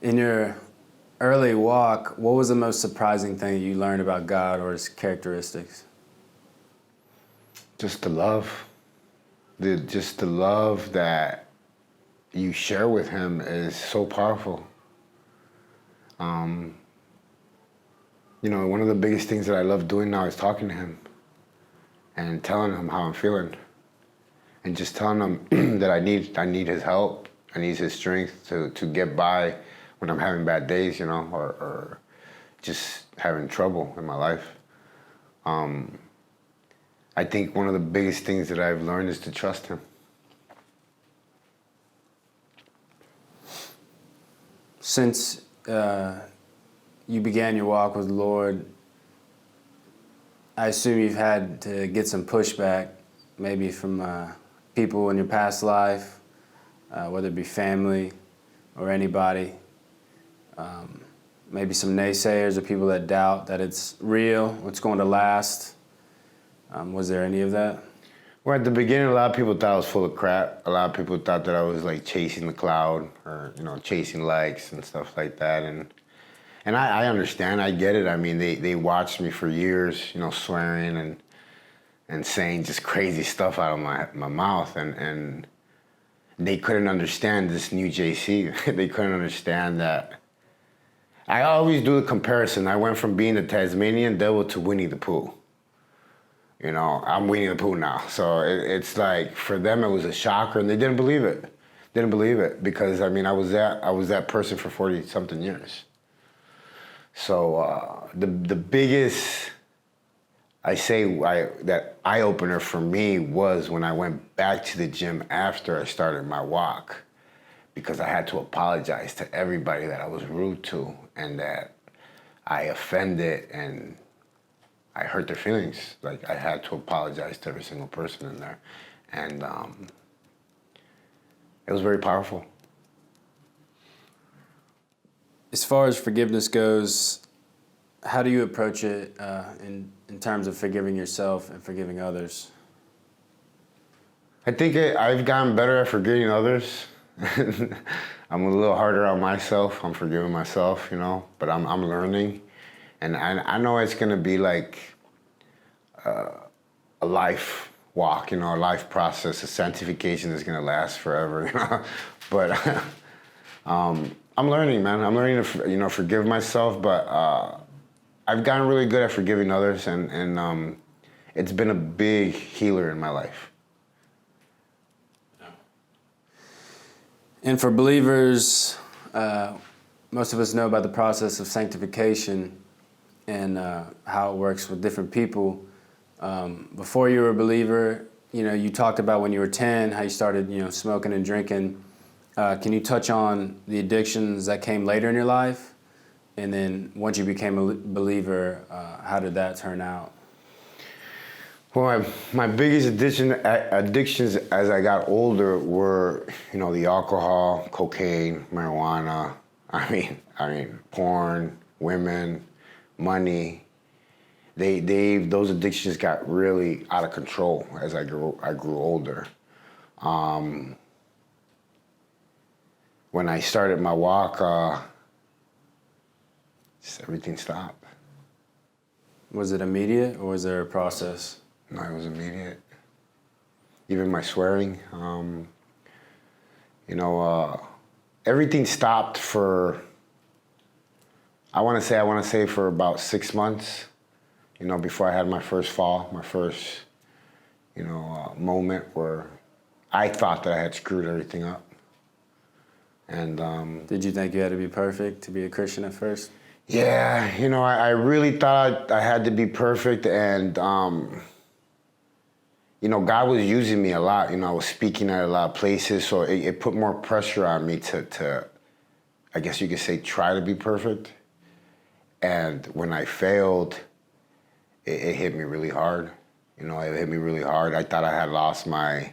In your early walk, what was the most surprising thing you learned about God or his characteristics? Just the love. Just the love that you share with him is so powerful. One of the biggest things that I love doing now is talking to him and telling him how I'm feeling, and just telling him that I need his help. I need his strength to get by when I'm having bad days, or just having trouble in my life. I think one of the biggest things that I've learned is to trust him. Since you began your walk with the Lord, I assume you've had to get some pushback, maybe from people in your past life, whether it be family or anybody. Maybe some naysayers or people that doubt that it's real, it's going to last. Was there any of that? Well, at the beginning, a lot of people thought I was full of crap. A lot of people thought that I was like chasing the cloud, or chasing likes and stuff like that. And I understand, I get it. I mean, they watched me for years, swearing and saying just crazy stuff out of my mouth, and they couldn't understand this new JC. They couldn't understand that. I always do the comparison. I went from being the Tasmanian devil to Winnie the Pooh. I'm Winnie the Pooh now. So it's like, for them, it was a shocker, and they didn't believe it. Didn't believe it, because, I mean, I was that person for 40-something years. So the biggest, that eye-opener for me was when I went back to the gym after I started my walk, because I had to apologize to everybody that I was rude to and that I offended and I hurt their feelings. Like, I had to apologize to every single person in there. And it was very powerful. As far as forgiveness goes, how do you approach it in terms of forgiving yourself and forgiving others? I think I've gotten better at forgiving others. I'm a little harder on myself. I'm forgiving myself, but I'm learning. And I know it's going to be like a life walk, a life process. A sanctification is going to last forever, But I'm learning, man. I'm learning to, forgive myself. But I've gotten really good at forgiving others, and it's been a big healer in my life. And for believers, most of us know about the process of sanctification and how it works with different people. Before you were a believer, you talked about when you were 10, how you started, smoking and drinking. Can you touch on the addictions that came later in your life? And then once you became a believer, how did that turn out? Well, my biggest addictions as I got older were, the alcohol, cocaine, marijuana. I mean, porn, women, money. Those addictions got really out of control as I grew older. When I started my walk, just everything stopped. Was it immediate, or was there a process? No, it was immediate. Even my swearing, everything stopped for, I want to say for about 6 months, before I had my first fall, my first, moment where I thought that I had screwed everything up. And did you think you had to be perfect to be a Christian at first? Yeah, I really thought I had to be perfect, and God was using me a lot. I was speaking at a lot of places, so it put more pressure on me to, I guess you could say, try to be perfect. And when I failed, it hit me really hard. It hit me really hard. I thought I had lost my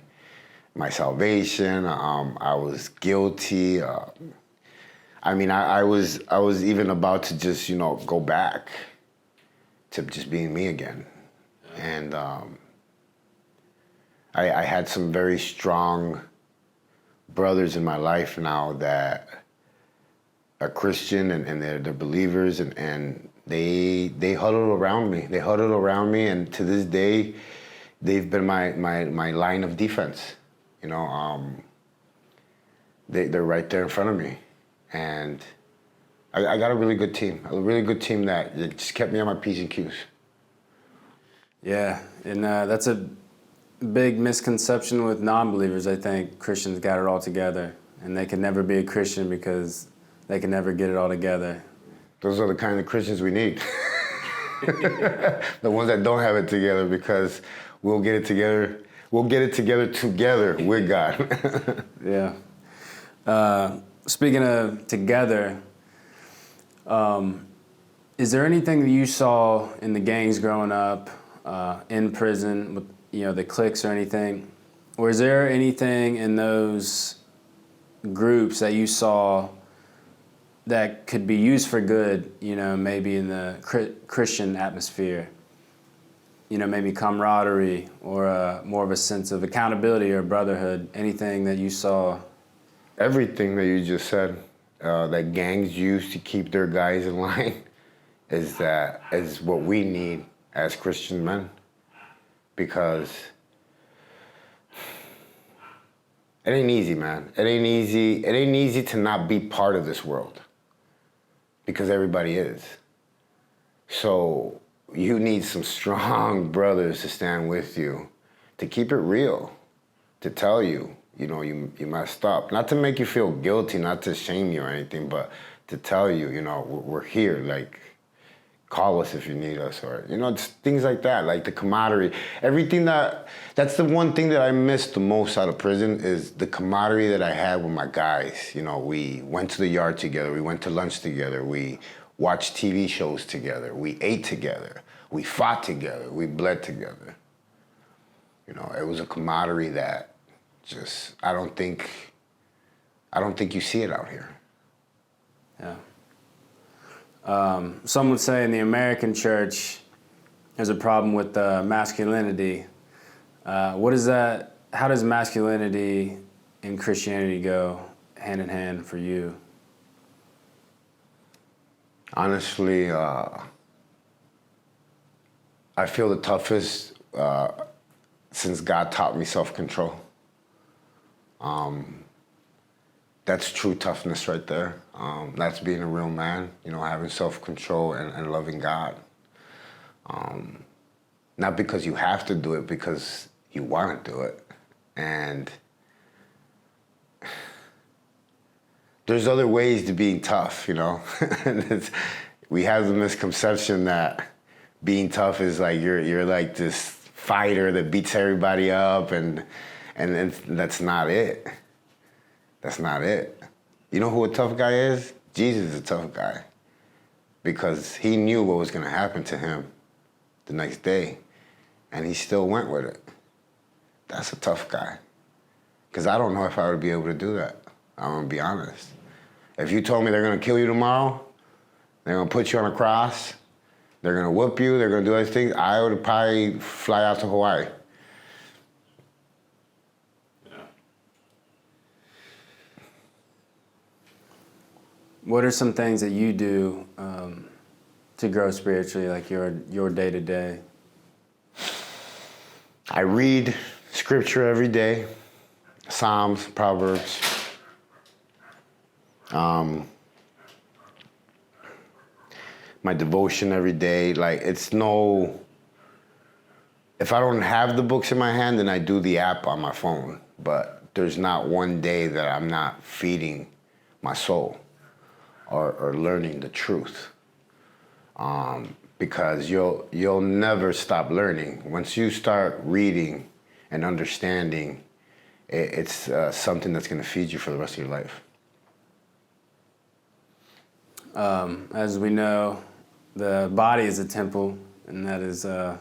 salvation. I was guilty. I was even about to just, go back to just being me again. And I had some very strong brothers in my life now that are Christian and they're believers, and they huddle around me. They huddle around me, and to this day, they've been my line of defense. You know, they're right there in front of me, and I got a really good team that just kept me on my P's and Q's. Yeah, and that's a big misconception with non-believers. I think Christians got it all together, and they can never be a Christian because they can never get it all together. Those are the kind of Christians we need. The ones that don't have it together, because we'll get it together. We'll get it together with God. Yeah. Speaking of together, is there anything that you saw in the gangs growing up, in prison, with the cliques or anything, or is there anything in those groups that you saw that could be used for good, maybe in the Christian atmosphere? Maybe camaraderie or more of a sense of accountability or brotherhood, anything that you saw? Everything that you just said, that gangs use to keep their guys in line, is what we need as Christian men. Because it ain't easy, man. It ain't easy to not be part of this world, because everybody is. So you need some strong brothers to stand with you, to keep it real, to tell you, you messed up. Not to make you feel guilty, not to shame you or anything, but to tell you, we're here, like, call us if you need us, or, just things like that, like the camaraderie. Everything that's the one thing that I missed the most out of prison, is the camaraderie that I had with my guys. We went to the yard together, we went to lunch together, we watched TV shows together, we ate together, we fought together, we bled together. It was a camaraderie that just, I don't think you see it out here. Yeah. Some would say in the American church, there's a problem with masculinity. What is that? How does masculinity and Christianity go hand in hand for you? Honestly, I feel the toughest since God taught me self-control. That's true toughness right there. That's being a real man, having self-control and loving God. Not because you have to do it, because you want to do it. And there's other ways to being tough, We have the misconception that being tough is like you're like this fighter that beats everybody up, and that's not it. That's not it. You know who a tough guy is? Jesus is a tough guy, because he knew what was going to happen to him the next day, and he still went with it. That's a tough guy, because I don't know if I would be able to do that. I'm going to be honest. If you told me they're going to kill you tomorrow, they're going to put you on a cross, they're going to whoop you, they're going to do everything, I would probably fly out to Hawaii. What are some things that you do to grow spiritually, like your day-to-day? I read scripture every day, Psalms, Proverbs. My devotion every day. Like, if I don't have the books in my hand, then I do the app on my phone. But there's not one day that I'm not feeding my soul or learning the truth. Because you'll never stop learning. Once you start reading and understanding, it's something that's going to feed you for the rest of your life. As we know, the body is a temple, and that is a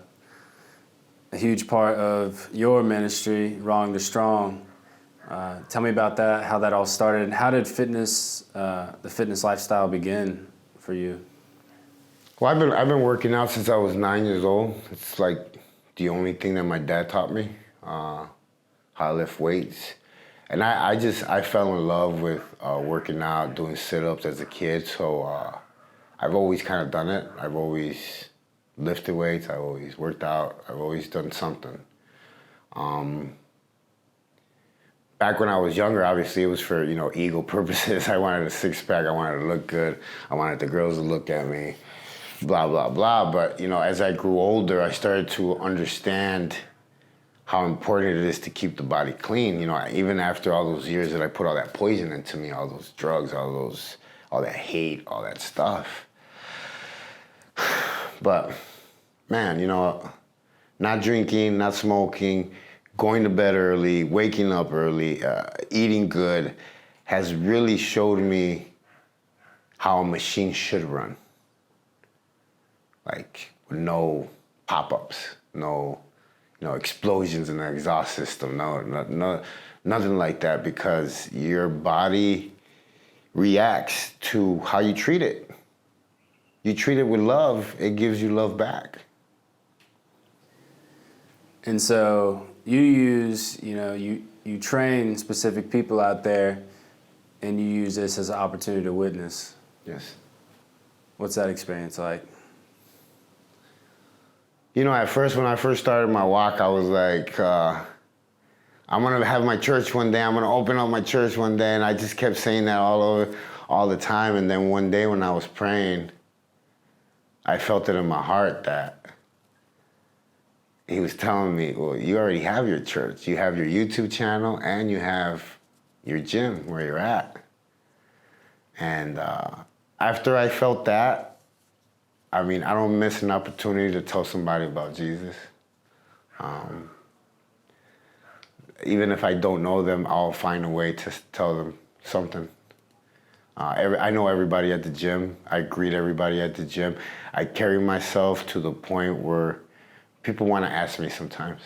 huge part of your ministry, Wrong to Strong. Tell me about that, how that all started, and how did the fitness lifestyle begin for you? Well, I've been working out since I was 9 years old. It's like the only thing that my dad taught me, how to lift weights. And I fell in love with working out, doing sit-ups as a kid. So I've always kind of done it. I've always lifted weights. I've always worked out. I've always done something. Back when I was younger, obviously it was for, ego purposes. I wanted a six-pack. I wanted to look good. I wanted the girls to look at me, blah, blah, blah. But, as I grew older, I started to understand how important it is to keep the body clean. Even after all those years that I put all that poison into me, all those drugs, all that hate, all that stuff. But, man, not drinking, not smoking, going to bed early, waking up early, eating good has really showed me how a machine should run. Like, with no pop-ups, no, explosions in the exhaust system, no, nothing like that, because your body reacts to how you treat it. You treat it with love, it gives you love back. And so you use, you train specific people out there, and you use this as an opportunity to witness. Yes. What's that experience like? At first, when I first started my walk, I was like, I'm gonna have my church one day. I'm gonna open up my church one day, and I just kept saying that all the time. And then one day when I was praying, I felt it in my heart that he was telling me, well, you already have your church. You have your YouTube channel and you have your gym where you're at. And after I felt that, I don't miss an opportunity to tell somebody about Jesus. Even if I don't know them, I'll find a way to tell them something. I know everybody at the gym. I greet everybody at the gym. I carry myself to the point where people want to ask me sometimes.